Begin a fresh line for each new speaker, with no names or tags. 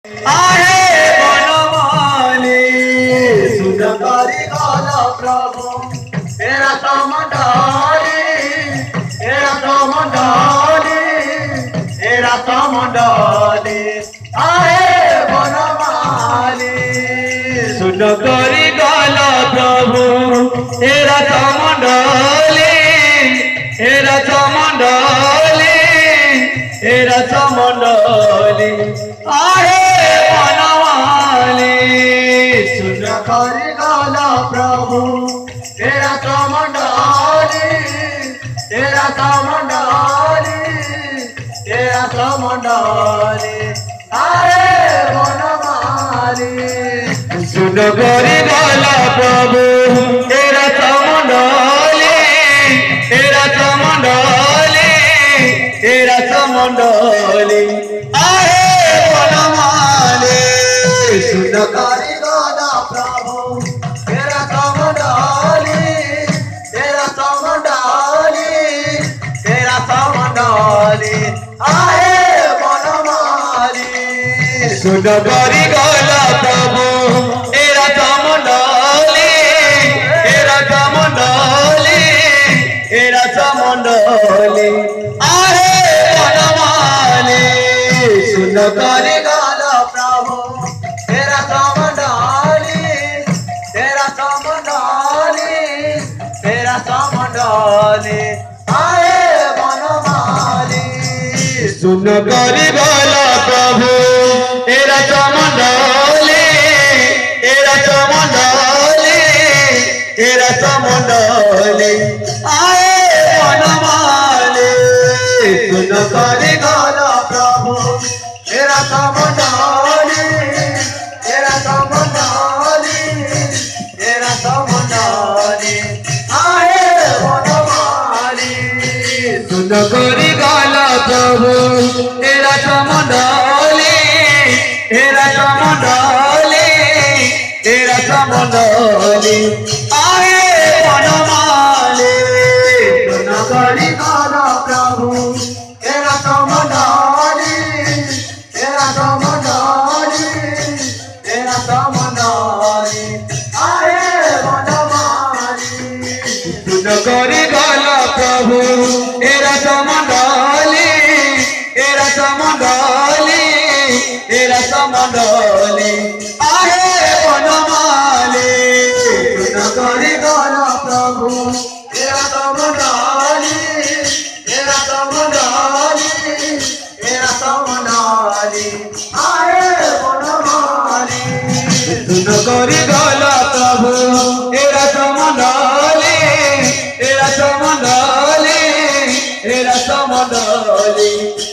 आहे बनमाली सुनकारी गाला प्रभु तेरा समंडली तेरा समंडली तेरा समंडली आहे बनमाली सुनकारी गाला प्रभु तेरा समंडली तेरा समंडली तेरा समंडली आहे बनमाली सुनकारी गाला प्रभु तेरा समंडली तेरा समंडली तेरा समंडली आहे बनमाली सुनकारी गाला प्रभु तेरा समंडली तेरा समंडली तेरा समंडली आहे बनमाली सुनकारी गाला प्रभु तेरा समंडली तेरा समंडली तेरा समंडली आहे बनमाली सुनकारी गाला प्रभु तेरा समंडली तेरा समंडली तेरा समंडली आहे बनमाली सुनकारी गाला प्रभु तेरा समंडली तेरा समंडली तेरा समंडली आहे बनमाली सुनकारी गाला प्रभु तेरा समंडली तेरा समंडली तेरा समंडली आहे बनमाली सुनकारी गाला प्रभु तेरा समंडली तेरा समंडली तेरा समंडली आहे बनमाली सुनकारी गाला प्रभु तेरा समंडली तेरा समंडली तेरा समंडली आहे बनमाली सुनकारी गाला प्रभु तेरा समंडली तेरा समंडली तेरा समंडली आहे बनमाली सुनकारी गाला प्रभु तेरा समंडली तेरा समंडली तेरा समंडली